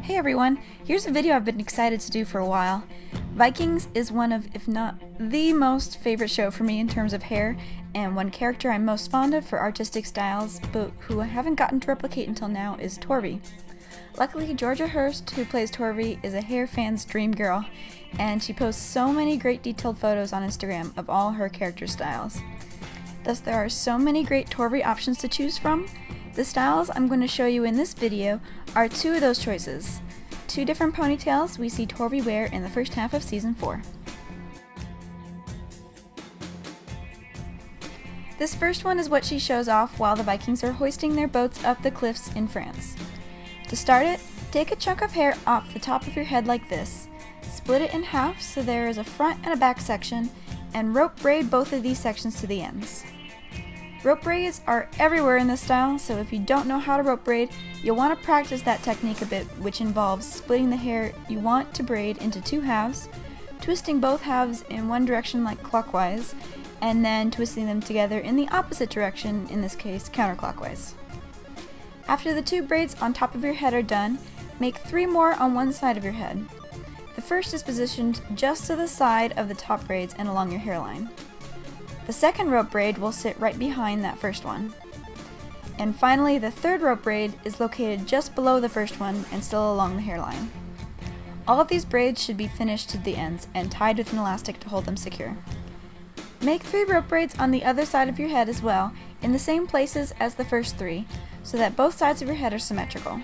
Hey everyone, here's a video I've been excited to do for a while. Vikings is one of, if not the most favorite show for me in terms of hair, and one character I'm most fond of for artistic styles, but who I haven't gotten to replicate until now is Torvi. Luckily, Georgia Hurst, who plays Torvi, is a hair fan's dream girl, and she posts so many great detailed photos on Instagram of all her character styles. Thus, there are so many great Torvi options to choose from. The styles I'm going to show you in this video are two of those choices. Two different ponytails we see Torvi wear in the first half of Season 4. This first one is what she shows off while the Vikings are hoisting their boats up the cliffs in France. To start it, take a chunk of hair off the top of your head like this, split it in half so there is a front and a back section, and rope braid both of these sections to the ends. Rope braids are everywhere in this style, so if you don't know how to rope braid, you'll want to practice that technique a bit, which involves splitting the hair you want to braid into two halves, twisting both halves in one direction like clockwise, and then twisting them together in the opposite direction, in this case counterclockwise. After the two braids on top of your head are done, make 3 more on one side of your head. The first is positioned just to the side of the top braids and along your hairline. The second rope braid will sit right behind that first one. And finally, the third rope braid is located just below the first one and still along the hairline. All of these braids should be finished to the ends and tied with an elastic to hold them secure. Make 3 rope braids on the other side of your head as well, in the same places as the first 3, so that both sides of your head are symmetrical.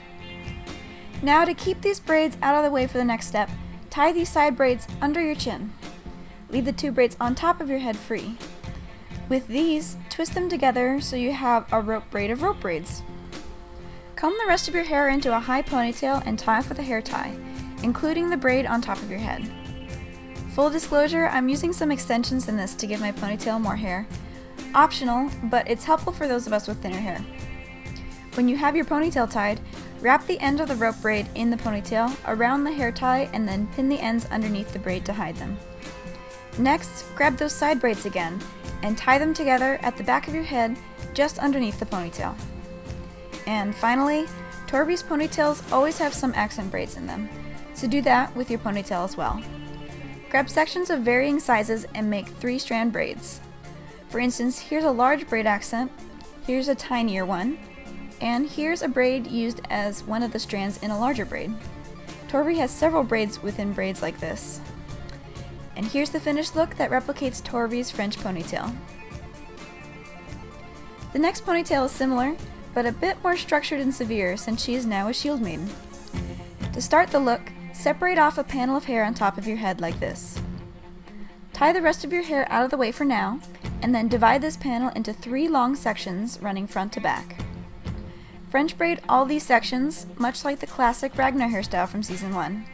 Now, to keep these braids out of the way for the next step, tie these side braids under your chin. Leave the 2 braids on top of your head free. With these, twist them together so you have a rope braid of rope braids. Comb the rest of your hair into a high ponytail and tie off with a hair tie, including the braid on top of your head. Full disclosure, I'm using some extensions in this to give my ponytail more hair. Optional, but it's helpful for those of us with thinner hair. When you have your ponytail tied, wrap the end of the rope braid in the ponytail around the hair tie and then pin the ends underneath the braid to hide them. Next, grab those side braids again and tie them together at the back of your head just underneath the ponytail. And finally, Torvi's ponytails always have some accent braids in them, so do that with your ponytail as well. Grab sections of varying sizes and make 3-strand braids. For instance, here's a large braid accent, here's a tinier one, and here's a braid used as one of the strands in a larger braid. Torvi has several braids within braids like this. And here's the finished look that replicates Torvi's French ponytail. The next ponytail is similar, but a bit more structured and severe since she is now a shield maiden. To start the look, separate off a panel of hair on top of your head like this. Tie the rest of your hair out of the way for now, and then divide this panel into 3 long sections running front to back. French braid all these sections, much like the classic Ragnar hairstyle from Season 1.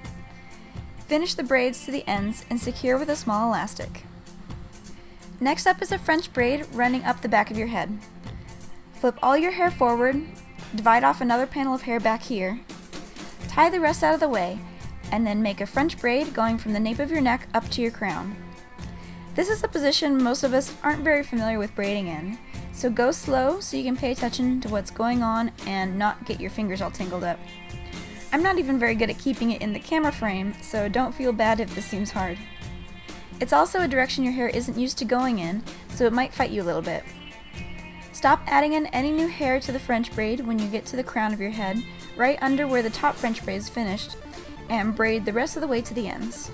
Finish the braids to the ends and secure with a small elastic. Next up is a French braid running up the back of your head. Flip all your hair forward, divide off another panel of hair back here, tie the rest out of the way, and then make a French braid going from the nape of your neck up to your crown. This is a position most of us aren't very familiar with braiding in, so go slow so you can pay attention to what's going on and not get your fingers all tangled up. I'm not even very good at keeping it in the camera frame, so don't feel bad if this seems hard. It's also a direction your hair isn't used to going in, so it might fight you a little bit. Stop adding in any new hair to the French braid when you get to the crown of your head, right under where the top French braid is finished, and braid the rest of the way to the ends.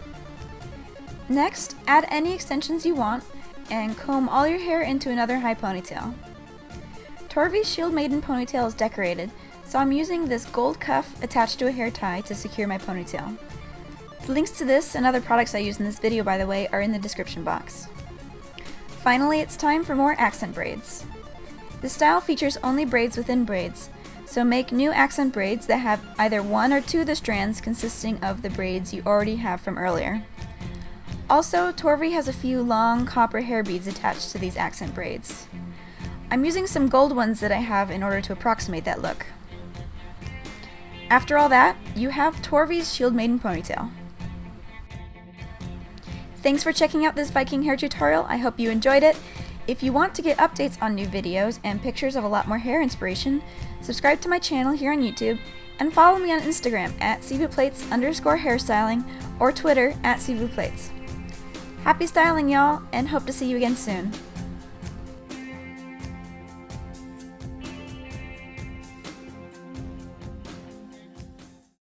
Next, add any extensions you want, and comb all your hair into another high ponytail. Torvi's Shield Maiden ponytail is decorated, so I'm using this gold cuff attached to a hair tie to secure my ponytail. The links to this and other products I use in this video, by the way, are in the description box. Finally, it's time for more accent braids. This style features only braids within braids, so make new accent braids that have either 1 or 2 of the strands consisting of the braids you already have from earlier. Also, Torvi has a few long copper hair beads attached to these accent braids. I'm using some gold ones that I have in order to approximate that look. After all that, you have Torvi's Shield Maiden ponytail. Thanks for checking out this Viking hair tutorial. I hope you enjoyed it. If you want to get updates on new videos and pictures of a lot more hair inspiration, subscribe to my channel here on YouTube And follow me on Instagram at Silvousplaits_hairstyling or Twitter at Silvousplaits. Happy styling, y'all, and hope to see you again soon.